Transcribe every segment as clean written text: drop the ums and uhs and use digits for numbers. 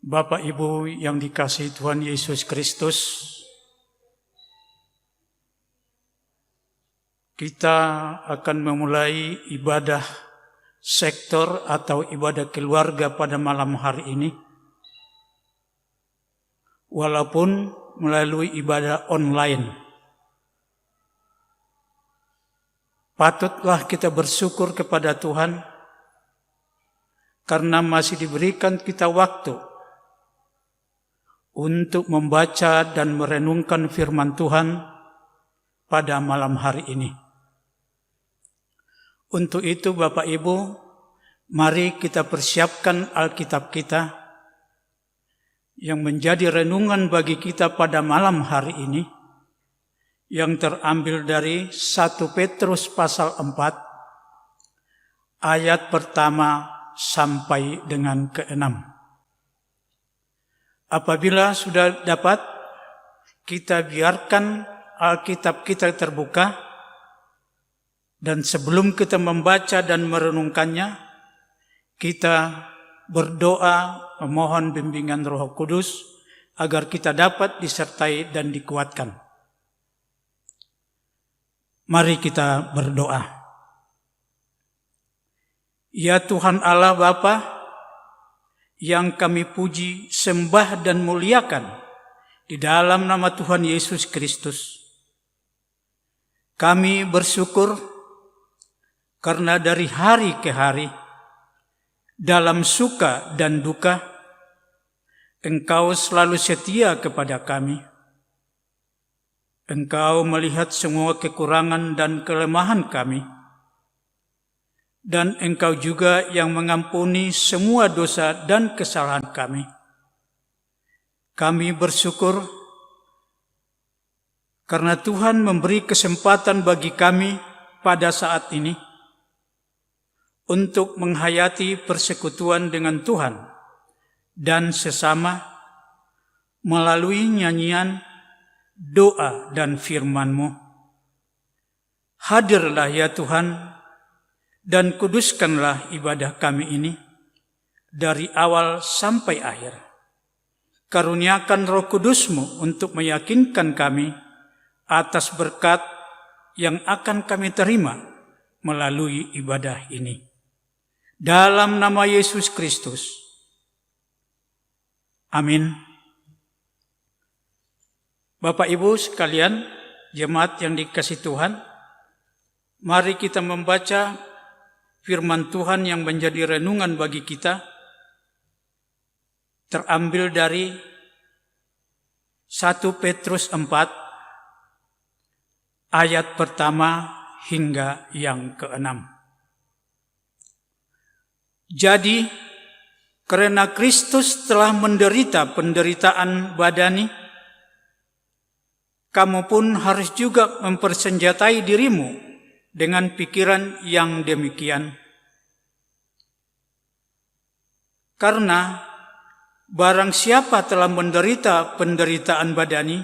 Bapak Ibu yang dikasihi Tuhan Yesus Kristus, kita akan memulai ibadah sektor atau ibadah keluarga pada malam hari ini, walaupun melalui ibadah online. Patutlah kita bersyukur kepada Tuhan karena masih diberikan kita waktu untuk membaca dan merenungkan firman Tuhan pada malam hari ini. Untuk itu Bapak Ibu, mari kita persiapkan Alkitab kita yang menjadi renungan bagi kita pada malam hari ini, yang terambil dari 1 Petrus pasal 4 ayat pertama sampai dengan ke-6. Apabila sudah dapat, kita biarkan Alkitab kita terbuka, dan sebelum kita membaca dan merenungkannya, kita berdoa memohon bimbingan Roh Kudus agar kita dapat disertai dan dikuatkan. Mari kita berdoa. Ya Tuhan Allah Bapa, yang kami puji, sembah dan muliakan di dalam nama Tuhan Yesus Kristus. Kami bersyukur karena dari hari ke hari, dalam suka dan duka, Engkau selalu setia kepada kami. Engkau melihat semua kekurangan dan kelemahan kami, dan Engkau juga yang mengampuni semua dosa dan kesalahan kami. Kami bersyukur karena Tuhan memberi kesempatan bagi kami pada saat ini untuk menghayati persekutuan dengan Tuhan dan sesama melalui nyanyian, doa dan firman-Mu. Hadirlah ya Tuhan, dan kuduskanlah ibadah kami ini dari awal sampai akhir. Karuniakan Roh Kudus-Mu untuk meyakinkan kami atas berkat yang akan kami terima melalui ibadah ini. Dalam nama Yesus Kristus. Amin. Bapak Ibu sekalian, jemaat yang dikasihi Tuhan, mari kita membaca firman Tuhan yang menjadi renungan bagi kita, terambil dari 1 Petrus 4 ayat pertama hingga yang ke-6. Jadi, karena Kristus telah menderita penderitaan badani, kamu pun harus juga mempersenjatai dirimu dengan pikiran yang demikian. Karena barang siapa telah menderita penderitaan badani,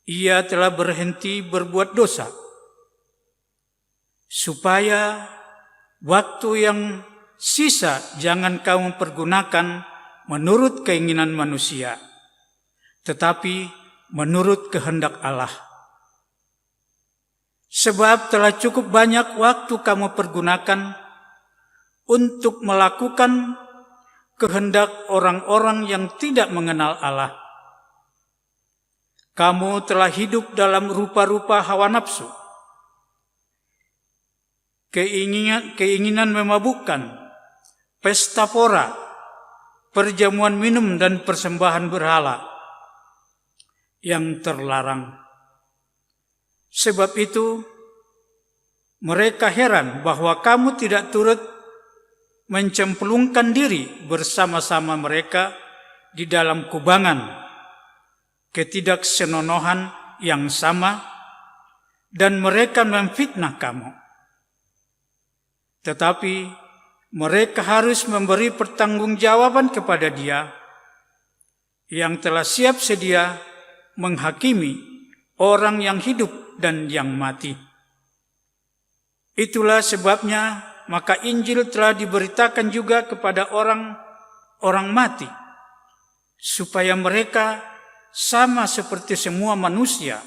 ia telah berhenti berbuat dosa, supaya waktu yang sisa jangan kamu pergunakan menurut keinginan manusia, tetapi menurut kehendak Allah. Sebab telah cukup banyak waktu kamu pergunakan untuk melakukan kehendak orang-orang yang tidak mengenal Allah. Kamu telah hidup dalam rupa-rupa hawa nafsu, keinginan memabukkan, pesta pora, perjamuan minum dan persembahan berhala yang terlarang. Sebab itu, mereka heran bahwa kamu tidak turut mencemplungkan diri bersama-sama mereka di dalam kubangan ketidaksenonohan yang sama, dan mereka memfitnah kamu. Tetapi mereka harus memberi pertanggungjawaban kepada Dia yang telah siap sedia menghakimi orang yang hidup dan yang mati. Itulah sebabnya maka Injil telah diberitakan juga kepada orang orang mati, supaya mereka sama seperti semua manusia,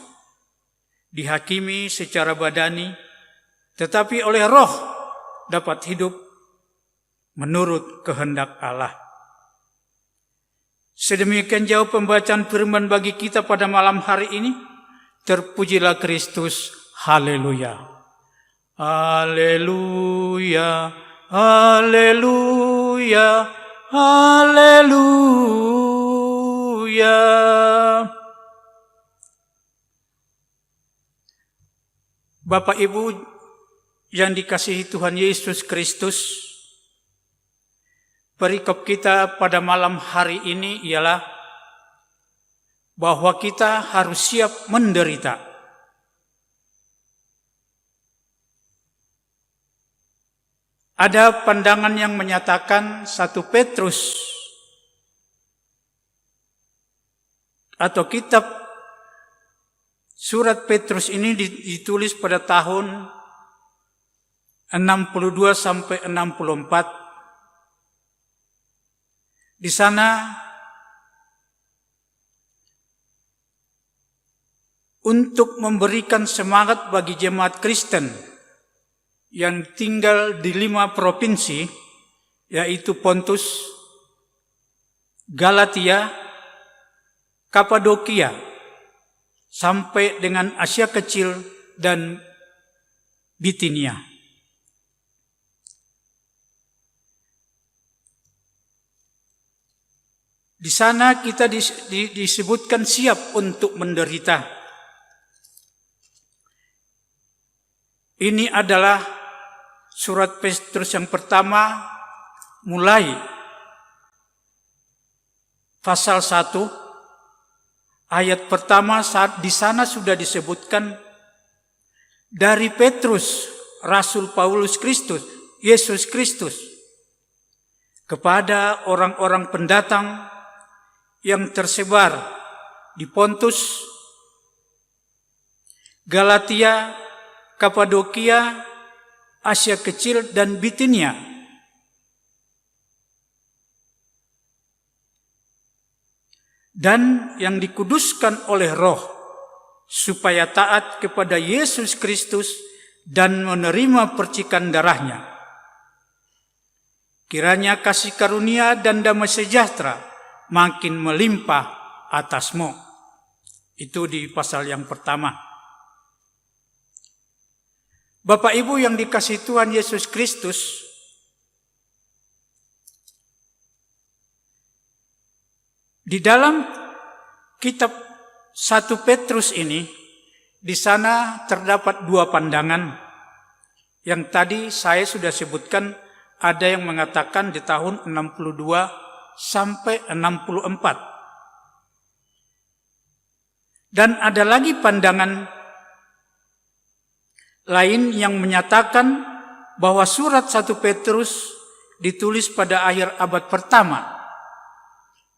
dihakimi secara badani, tetapi oleh roh dapat hidup menurut kehendak Allah. Sedemikian jauh pembacaan firman bagi kita pada malam hari ini. Terpujilah Kristus. Haleluya. Haleluya. Haleluya. Haleluya. Bapak Ibu yang dikasihi Tuhan Yesus Kristus, perikop kita pada malam hari ini ialah bahwa kita harus siap menderita. Ada pandangan yang menyatakan 1 Petrus atau kitab surat Petrus ini ditulis pada tahun 62 sampai 64. Di sana untuk memberikan semangat bagi jemaat Kristen yang tinggal di 5 provinsi, yaitu Pontus, Galatia, Kapadokia, sampai dengan Asia Kecil dan Bitinia. Di sana kita disebutkan siap untuk menderita. Ini adalah surat Petrus yang pertama, mulai pasal 1 ayat pertama. Saat di sana sudah disebutkan dari Petrus, Rasul Paulus Kristus, Yesus Kristus, kepada orang-orang pendatang yang tersebar di Pontus, Galatia, Kapadokia, Asia Kecil, dan Bitinia. Dan yang dikuduskan oleh Roh supaya taat kepada Yesus Kristus dan menerima percikan darahnya. Kiranya kasih karunia dan damai sejahtera makin melimpah atasmu. Itu di pasal yang pertama. Bapak Ibu yang dikasihi Tuhan Yesus Kristus, di dalam kitab 1 Petrus ini, di sana terdapat 2 pandangan. Yang tadi saya sudah sebutkan, ada yang mengatakan di tahun 62 sampai 64. Dan ada lagi pandangan lain yang menyatakan bahwa surat 1 Petrus ditulis pada akhir abad pertama,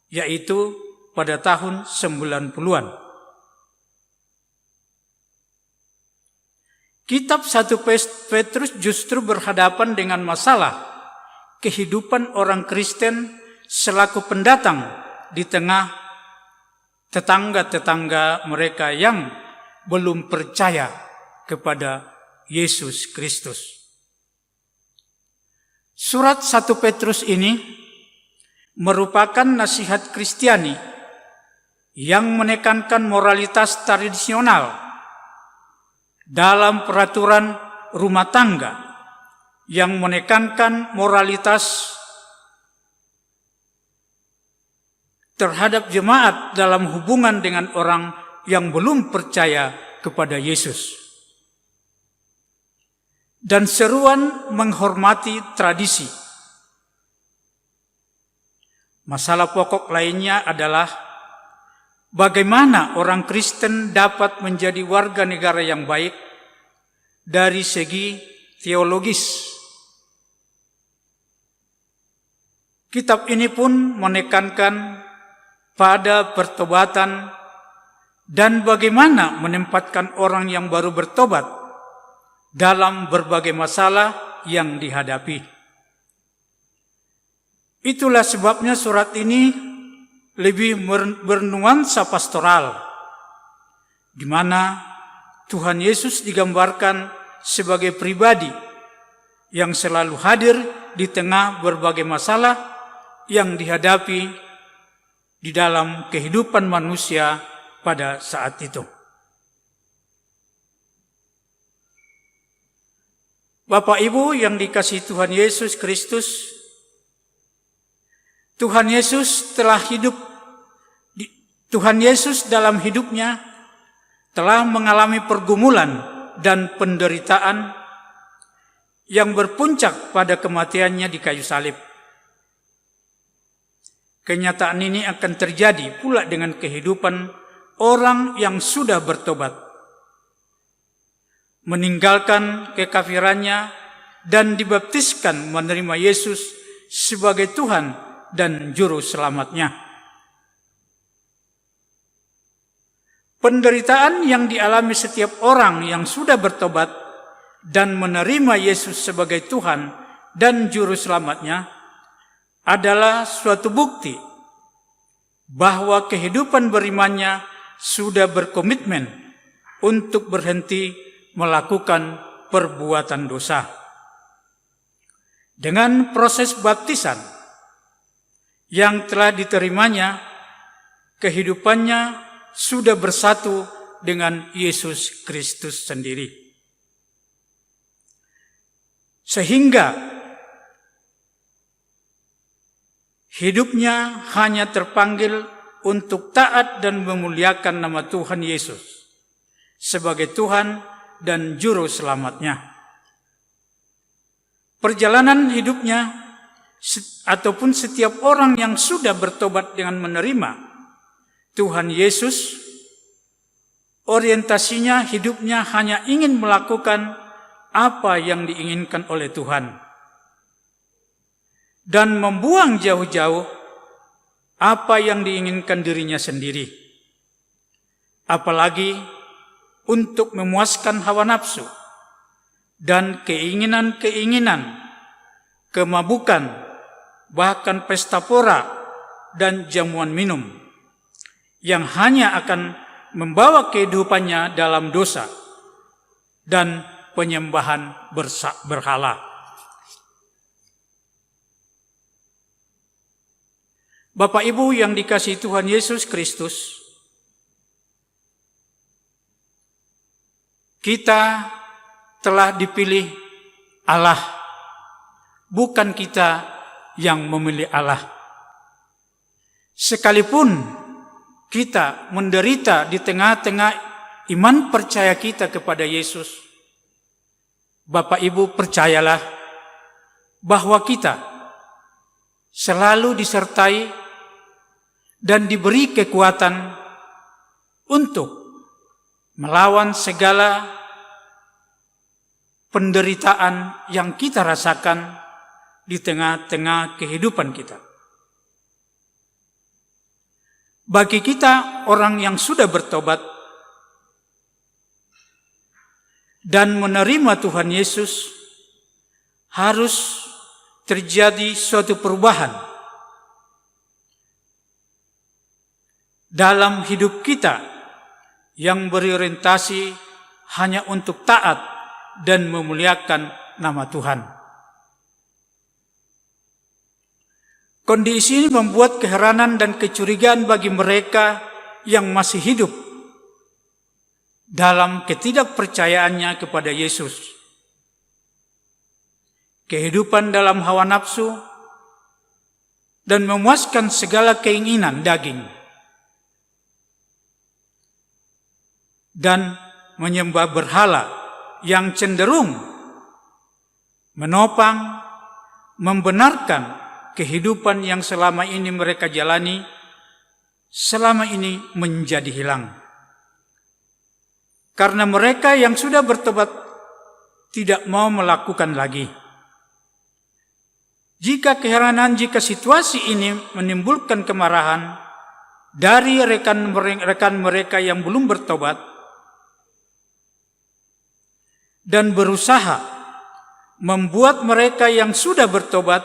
yaitu pada tahun 90-an. Kitab 1 Petrus justru berhadapan dengan masalah kehidupan orang Kristen selaku pendatang di tengah tetangga-tetangga mereka yang belum percaya kepada Yesus Kristus. Surat 1 Petrus ini merupakan nasihat Kristiani yang menekankan moralitas tradisional dalam peraturan rumah tangga, yang menekankan moralitas terhadap jemaat dalam hubungan dengan orang yang belum percaya kepada Yesus. Dan seruan menghormati tradisi. Masalah pokok lainnya adalah bagaimana orang Kristen dapat menjadi warga negara yang baik dari segi teologis. Kitab ini pun menekankan pada pertobatan dan bagaimana menempatkan orang yang baru bertobat dalam berbagai masalah yang dihadapi. Itulah sebabnya surat ini lebih bernuansa pastoral, di mana Tuhan Yesus digambarkan sebagai pribadi yang selalu hadir di tengah berbagai masalah yang dihadapi di dalam kehidupan manusia pada saat itu. Bapak Ibu yang dikasihi Tuhan Yesus Kristus, Tuhan Yesus dalam hidupnya telah mengalami pergumulan dan penderitaan yang berpuncak pada kematiannya di kayu salib. Kenyataan ini akan terjadi pula dengan kehidupan orang yang sudah bertobat, meninggalkan kekafirannya dan dibaptiskan menerima Yesus sebagai Tuhan dan Juru Selamatnya. Penderitaan yang dialami setiap orang yang sudah bertobat dan menerima Yesus sebagai Tuhan dan Juru Selamatnya adalah suatu bukti bahwa kehidupan berimannya sudah berkomitmen untuk berhenti melakukan perbuatan dosa. Dengan proses baptisan yang telah diterimanya, kehidupannya sudah bersatu dengan Yesus Kristus sendiri. Sehingga hidupnya hanya terpanggil untuk taat dan memuliakan nama Tuhan Yesus sebagai Tuhan dan Juru Selamatnya. Perjalanan hidupnya ataupun setiap orang yang sudah bertobat dengan menerima Tuhan Yesus, orientasinya hidupnya hanya ingin melakukan apa yang diinginkan oleh Tuhan dan membuang jauh-jauh apa yang diinginkan dirinya sendiri, apalagi untuk memuaskan hawa nafsu dan keinginan-keinginan, kemabukan, bahkan pesta pora dan jamuan minum yang hanya akan membawa kehidupannya dalam dosa dan penyembahan berhala. Bapak Ibu yang dikasihi Tuhan Yesus Kristus, kita telah dipilih Allah, bukan kita yang memilih Allah. Sekalipun kita menderita di tengah-tengah iman percaya kita kepada Yesus, Bapak Ibu percayalah bahwa kita selalu disertai dan diberi kekuatan untuk melawan segala penderitaan yang kita rasakan di tengah-tengah kehidupan kita. Bagi kita orang yang sudah bertobat dan menerima Tuhan Yesus, harus terjadi suatu perubahan dalam hidup kita yang berorientasi hanya untuk taat dan memuliakan nama Tuhan. Kondisi ini membuat keheranan dan kecurigaan bagi mereka yang masih hidup dalam ketidakpercayaannya kepada Yesus. Kehidupan dalam hawa nafsu dan memuaskan segala keinginan daging dan menyembah berhala yang cenderung menopang, membenarkan kehidupan yang selama ini mereka jalani, selama ini menjadi hilang. Karena mereka yang sudah bertobat tidak mau melakukan lagi. Jika situasi ini menimbulkan kemarahan dari rekan mereka yang belum bertobat dan berusaha membuat mereka yang sudah bertobat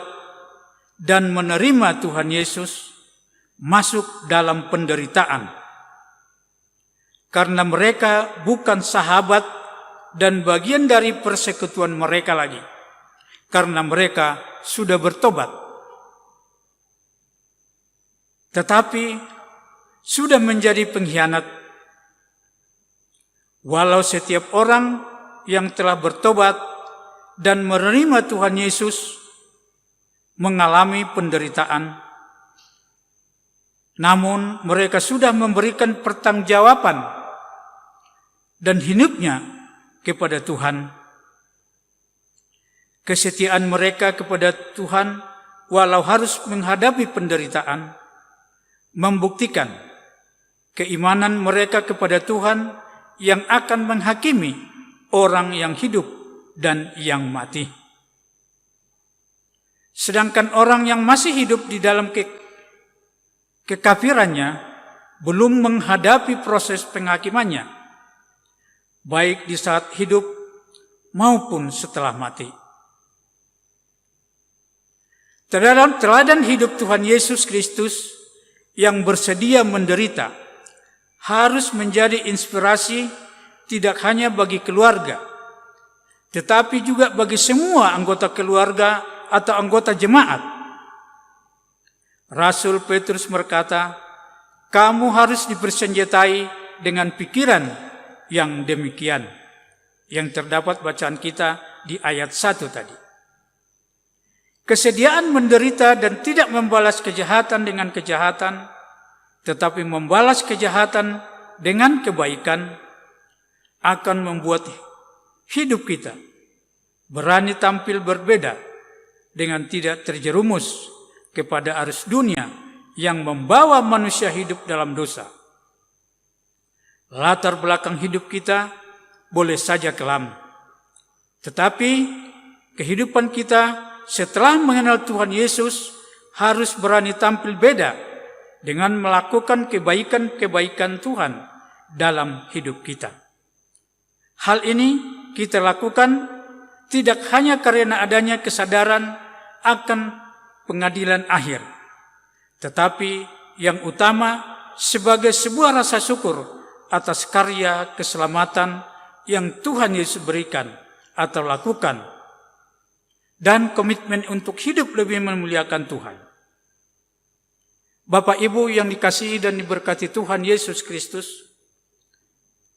dan menerima Tuhan Yesus masuk dalam penderitaan. Karena mereka bukan sahabat dan bagian dari persekutuan mereka lagi. Karena mereka sudah bertobat. Tetapi sudah menjadi pengkhianat. Walau setiap orang yang telah bertobat dan menerima Tuhan Yesus mengalami penderitaan, namun mereka sudah memberikan pertanggungjawaban dan hidupnya kepada Tuhan. Kesetiaan mereka kepada Tuhan walau harus menghadapi penderitaan membuktikan keimanan mereka kepada Tuhan yang akan menghakimi orang yang hidup dan yang mati. Sedangkan orang yang masih hidup di dalam kekafirannya belum menghadapi proses penghakimannya, baik di saat hidup maupun setelah mati. Teladan hidup Tuhan Yesus Kristus yang bersedia menderita harus menjadi inspirasi tidak hanya bagi keluarga, tetapi juga bagi semua anggota keluarga atau anggota jemaat. Rasul Petrus berkata, kamu harus dipersenjatai dengan pikiran yang demikian, yang terdapat bacaan kita di ayat 1 tadi. Kesediaan menderita dan tidak membalas kejahatan dengan kejahatan, tetapi membalas kejahatan dengan kebaikan, akan membuat hidup kita berani tampil berbeda dengan tidak terjerumus kepada arus dunia yang membawa manusia hidup dalam dosa. Latar belakang hidup kita boleh saja kelam, tetapi kehidupan kita setelah mengenal Tuhan Yesus harus berani tampil beda dengan melakukan kebaikan-kebaikan Tuhan dalam hidup kita. Hal ini kita lakukan tidak hanya karena adanya kesadaran akan pengadilan akhir, tetapi yang utama sebagai sebuah rasa syukur atas karya keselamatan yang Tuhan Yesus berikan atau lakukan, dan komitmen untuk hidup lebih memuliakan Tuhan. Bapak Ibu yang dikasihi dan diberkati Tuhan Yesus Kristus,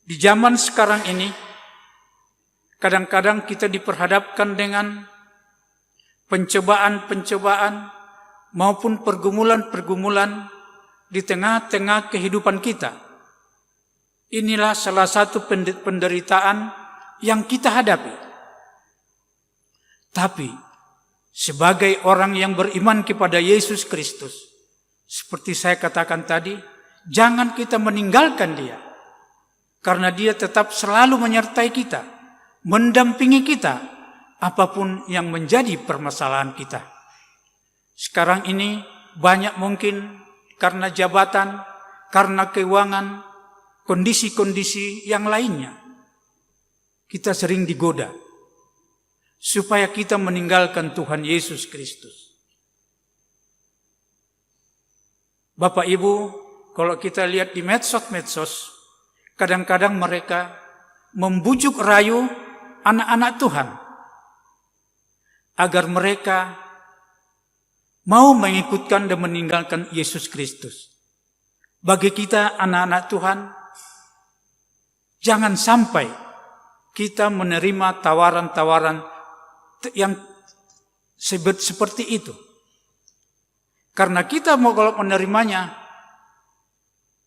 di zaman sekarang ini, kadang-kadang kita diperhadapkan dengan pencobaan-pencobaan maupun pergumulan-pergumulan di tengah-tengah kehidupan kita. Inilah salah satu penderitaan yang kita hadapi. Tapi, sebagai orang yang beriman kepada Yesus Kristus, seperti saya katakan tadi, jangan kita meninggalkan Dia, karena Dia tetap selalu menyertai kita, mendampingi kita, apapun yang menjadi permasalahan kita. Sekarang ini banyak mungkin karena jabatan, karena keuangan, kondisi-kondisi yang lainnya, kita sering digoda supaya kita meninggalkan Tuhan Yesus Kristus. Bapak Ibu, kalau kita lihat di medsos, kadang-kadang mereka membujuk rayu anak-anak Tuhan agar mereka mau mengikutkan dan meninggalkan Yesus Kristus. Bagi kita anak-anak Tuhan, jangan sampai kita menerima tawaran-tawaran yang seperti itu. Karena kita mau kalau menerimanya,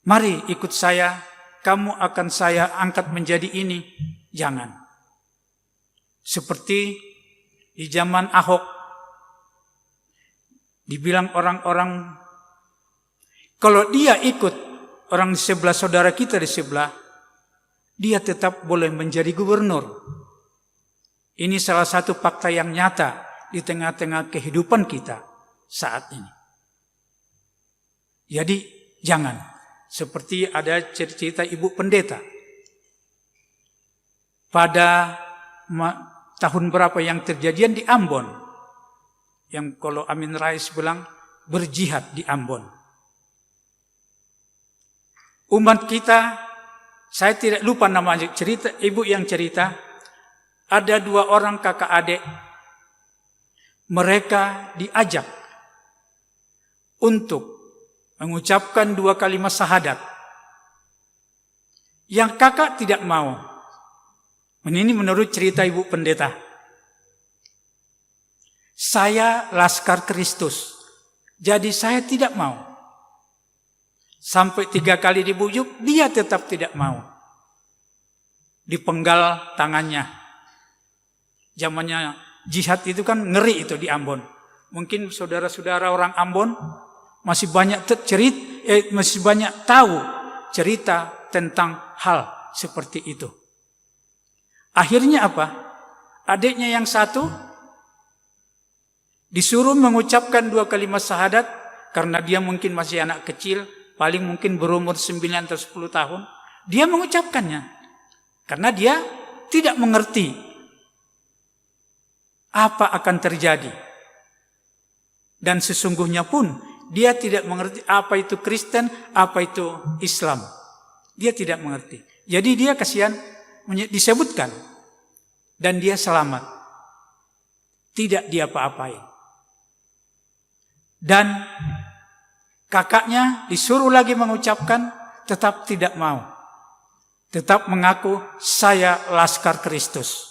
mari ikut saya, kamu akan saya angkat menjadi ini. Jangan. Seperti di zaman Ahok, dibilang orang-orang, kalau dia ikut orang di sebelah saudara kita di sebelah, dia tetap boleh menjadi gubernur. Ini salah satu fakta yang nyata di tengah-tengah kehidupan kita saat ini. Jadi jangan. Seperti ada cerita ibu pendeta. Pada tahun berapa yang terjadian di Ambon. Yang kalau Amin Rais bilang berjihad di Ambon. Umat kita, saya tidak lupa nama cerita, ibu yang cerita, ada 2 orang kakak adik, mereka diajak untuk mengucapkan 2 kalimat syahadat. Yang kakak tidak mau. Ini menurut cerita ibu pendeta. Saya Laskar Kristus, jadi saya tidak mau. Sampai 3 kali dibujuk, dia tetap tidak mau. Dipenggal tangannya. Zamannya jihad itu kan ngeri itu di Ambon. Mungkin saudara-saudara orang Ambon masih banyak masih banyak tahu cerita tentang hal seperti itu. Akhirnya apa? Adiknya yang satu disuruh mengucapkan 2 kalimat syahadat karena dia mungkin masih anak kecil, paling mungkin berumur 9 atau 10 tahun. Dia mengucapkannya karena dia tidak mengerti apa akan terjadi. Dan sesungguhnya pun dia tidak mengerti apa itu Kristen, apa itu Islam. Dia tidak mengerti. Jadi dia kasihan disebutkan. Dan dia selamat. Tidak dia apa-apain. Dan kakaknya disuruh lagi mengucapkan, tetap tidak mau. Tetap mengaku, saya Laskar Kristus.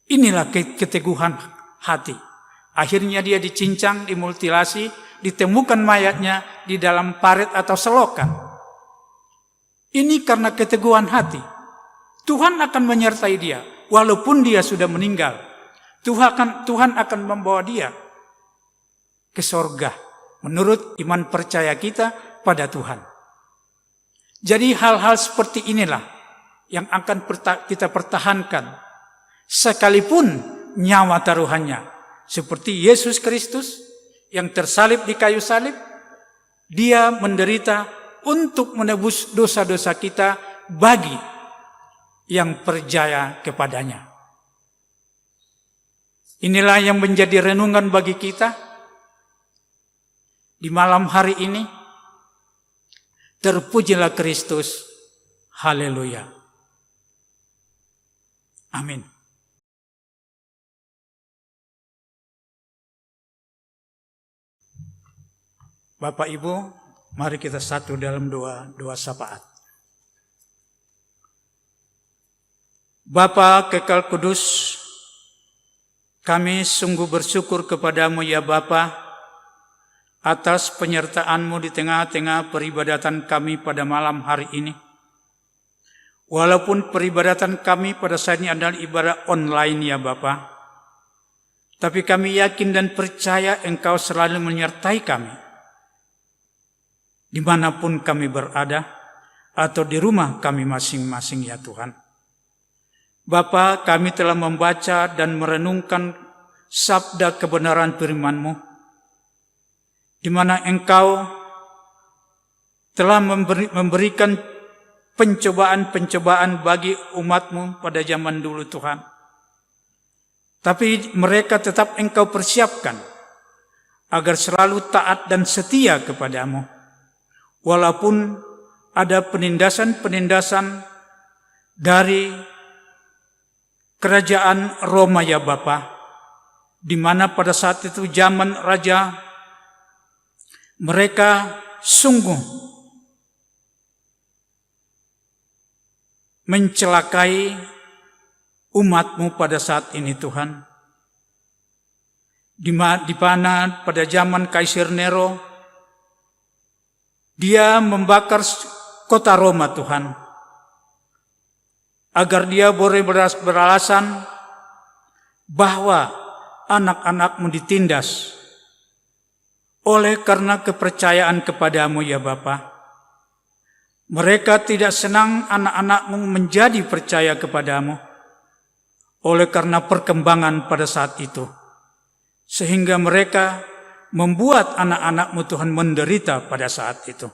Inilah keteguhan hati. Akhirnya dia dicincang, dimutilasi, ditemukan mayatnya di dalam parit atau selokan. Ini karena keteguhan hati. Tuhan akan menyertai dia, walaupun dia sudah meninggal. Tuhan akan membawa dia ke sorga, menurut iman percaya kita pada Tuhan. Jadi hal-hal seperti inilah yang akan kita pertahankan, sekalipun nyawa taruhannya. Seperti Yesus Kristus yang tersalib di kayu salib, dia menderita untuk menebus dosa-dosa kita bagi yang percaya kepadanya. Inilah yang menjadi renungan bagi kita di malam hari ini. Terpujilah Kristus. Haleluya. Amin. Bapak Ibu, mari kita satu dalam doa syafaat. Bapa kekal kudus, kami sungguh bersyukur kepadamu ya Bapa, atas penyertaan-Mu di tengah-tengah peribadatan kami pada malam hari ini. Walaupun peribadatan kami pada saat ini adalah ibadah online ya Bapa, tapi kami yakin dan percaya Engkau selalu menyertai kami. Dimanapun kami berada, atau di rumah kami masing-masing ya Tuhan. Bapa, kami telah membaca dan merenungkan sabda kebenaran firman-Mu, di mana Engkau telah memberikan pencobaan-pencobaan bagi umat-Mu pada zaman dulu Tuhan. Tapi mereka tetap Engkau persiapkan agar selalu taat dan setia kepadamu. Walaupun ada penindasan-penindasan dari kerajaan Roma ya Bapa, di mana pada saat itu zaman raja mereka sungguh mencelakai umat-Mu pada saat ini Tuhan. Di mana pada zaman Kaisar Nero dia membakar kota Roma Tuhan, agar dia boleh beralasan bahwa anak-anak-Mu ditindas oleh karena kepercayaan kepadamu ya Bapa. Mereka tidak senang anak-anak-Mu menjadi percaya kepadamu oleh karena perkembangan pada saat itu, sehingga mereka membuat anak-anak-Mu Tuhan menderita pada saat itu.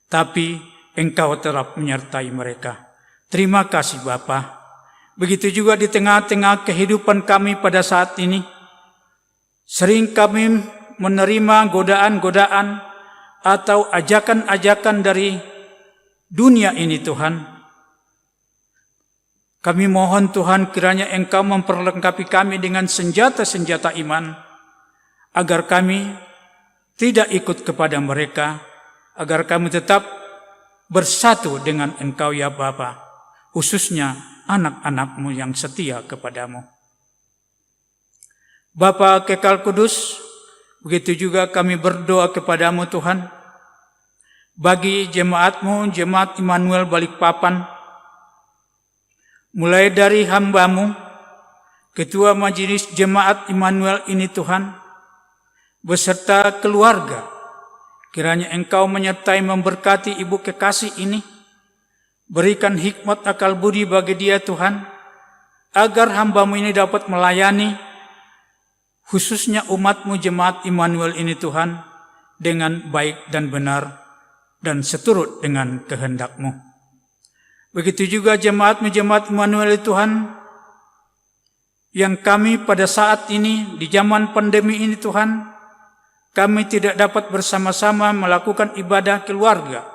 Tapi Engkau tetap menyertai mereka. Terima kasih Bapa. Begitu juga di tengah-tengah kehidupan kami pada saat ini, Sering kami menerima godaan-godaan atau ajakan-ajakan dari dunia ini Tuhan. Kami mohon Tuhan kiranya Engkau memperlengkapi kami dengan senjata-senjata iman, agar kami tidak ikut kepada mereka, agar kami tetap bersatu dengan Engkau ya Bapa, khususnya anak-anak-Mu yang setia kepadamu. Bapa kekal kudus, begitu juga kami berdoa kepadamu Tuhan, bagi jemaat-Mu, jemaat Immanuel Balikpapan, mulai dari hamba-Mu, Ketua Majelis Jemaat Immanuel ini Tuhan, beserta keluarga, kiranya Engkau menyertai memberkati ibu kekasih ini, berikan hikmat akal budi bagi dia Tuhan, agar hamba-Mu ini dapat melayani, khususnya umat-Mu jemaat Immanuel ini Tuhan, dengan baik dan benar, dan seturut dengan kehendak-Mu. Begitu juga jemaat-Mu jemaat Immanuel Tuhan, yang kami pada saat ini, di zaman pandemi ini Tuhan, kami tidak dapat bersama-sama melakukan ibadah keluarga,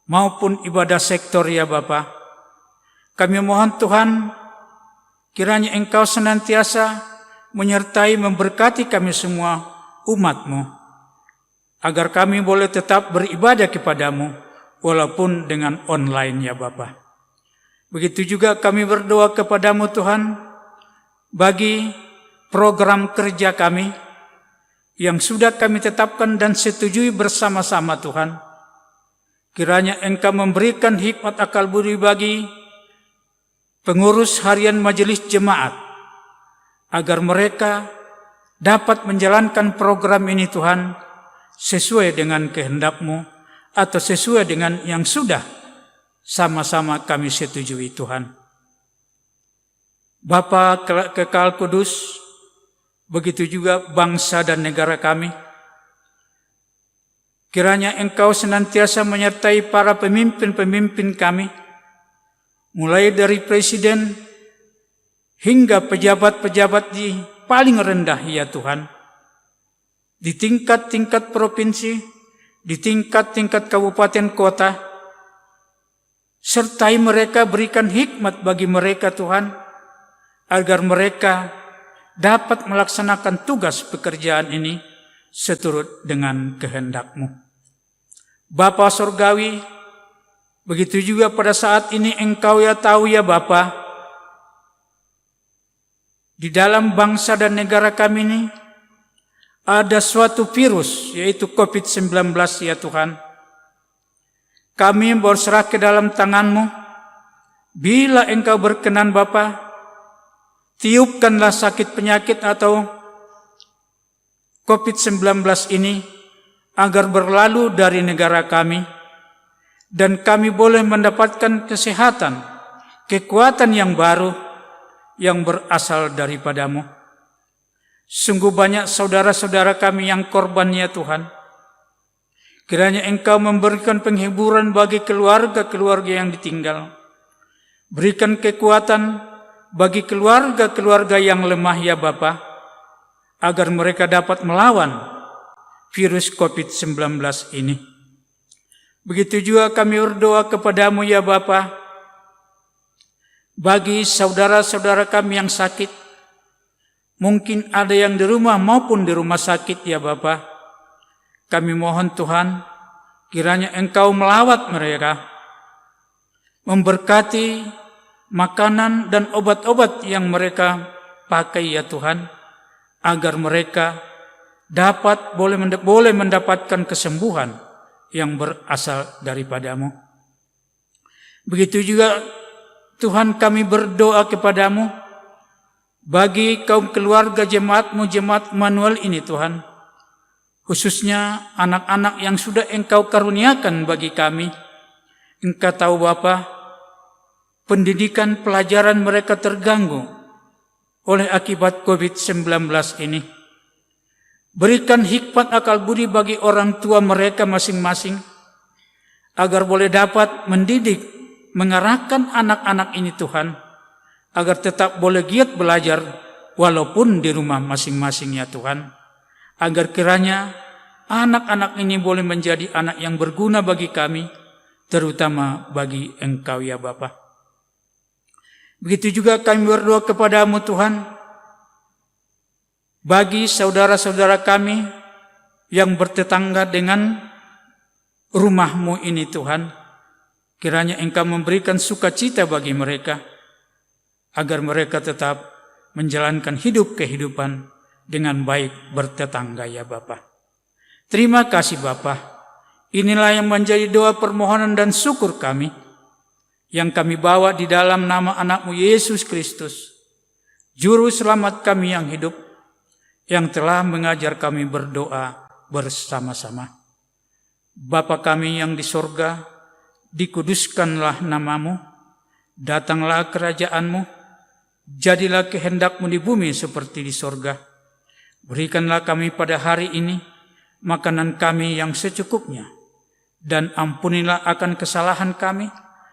maupun ibadah sektor ya Bapa. Kami mohon Tuhan, kiranya Engkau senantiasa menyertai memberkati kami semua umat-Mu, agar kami boleh tetap beribadah kepadamu walaupun dengan online ya Bapa. Begitu juga kami berdoa kepadamu Tuhan, bagi program kerja kami yang sudah kami tetapkan dan setujui bersama-sama Tuhan. Kiranya Engkau memberikan hikmat akal budi bagi pengurus harian majelis jemaat, agar mereka dapat menjalankan program ini Tuhan, sesuai dengan kehendak-Mu, atau sesuai dengan yang sudah sama-sama kami setujui Tuhan. Bapa kekal kudus, begitu juga bangsa dan negara kami, kiranya Engkau senantiasa menyertai para pemimpin-pemimpin kami, mulai dari presiden hingga pejabat-pejabat di paling rendah ya Tuhan, di tingkat-tingkat provinsi, di tingkat-tingkat kabupaten kota, sertai mereka, berikan hikmat bagi mereka Tuhan, agar mereka dapat melaksanakan tugas pekerjaan ini seturut dengan kehendak-Mu. Bapa Surgawi, begitu juga pada saat ini Engkau ya tahu ya Bapa, di dalam bangsa dan negara kami ini ada suatu virus, yaitu COVID-19 ya Tuhan. Kami berserah ke dalam tangan-Mu. Bila Engkau berkenan Bapa, tiupkanlah sakit penyakit atau COVID-19 ini agar berlalu dari negara kami, dan kami boleh mendapatkan kesehatan, kekuatan yang baru yang berasal daripada-Mu. Sungguh banyak saudara-saudara kami yang korban ya Tuhan. Kiranya Engkau memberikan penghiburan bagi keluarga-keluarga yang ditinggal. Berikan kekuatan bagi keluarga-keluarga yang lemah ya Bapa, agar mereka dapat melawan virus COVID-19 ini. Begitu juga kami berdoa kepadamu ya Bapa, bagi saudara-saudara kami yang sakit, mungkin ada yang di rumah maupun di rumah sakit ya Bapa. Kami mohon Tuhan, kiranya Engkau melawat mereka, memberkati makanan dan obat-obat yang mereka pakai ya Tuhan, agar mereka dapat boleh mendapatkan kesembuhan yang berasal daripada-Mu. Begitu juga Tuhan, kami berdoa kepadamu bagi kaum keluarga jemaat-Mu, jemaat Immanuel ini Tuhan, khususnya anak-anak yang sudah Engkau karuniakan bagi kami. Engkau tahu Bapa, pendidikan pelajaran mereka terganggu oleh akibat COVID-19 ini. Berikan hikmat akal budi bagi orang tua mereka masing-masing, agar boleh dapat mendidik, mengarahkan anak-anak ini Tuhan, agar tetap boleh giat belajar walaupun di rumah masing-masing ya Tuhan, agar kiranya anak-anak ini boleh menjadi anak yang berguna bagi kami, terutama bagi Engkau ya Bapa. Begitu juga kami berdoa kepadamu Tuhan, bagi saudara-saudara kami yang bertetangga dengan rumah-Mu ini Tuhan, kiranya Engkau memberikan sukacita bagi mereka, agar mereka tetap menjalankan kehidupan dengan baik bertetangga ya Bapa. Terima kasih Bapa. Inilah yang menjadi doa permohonan dan syukur kami, yang kami bawa di dalam nama anak-Mu Yesus Kristus, Juru Selamat kami yang hidup, yang telah mengajar kami berdoa bersama-sama. Bapa kami yang di sorga, dikuduskanlah nama-Mu, datanglah kerajaan-Mu, jadilah kehendak-Mu di bumi seperti di sorga. Berikanlah kami pada hari ini makanan kami yang secukupnya, dan ampunilah akan kesalahan kami,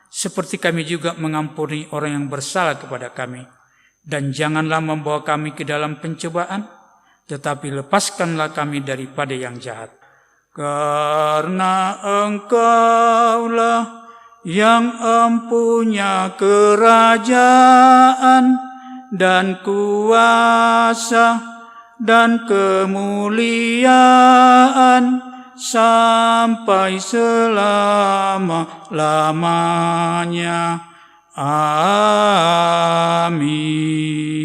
seperti kami juga mengampuni orang yang bersalah kepada kami. Dan janganlah membawa kami ke dalam pencobaan, tetapi lepaskanlah kami daripada yang jahat. Karena Engkaulah yang empunya kerajaan dan kuasa dan kemuliaan sampai selama-lamanya. Amin.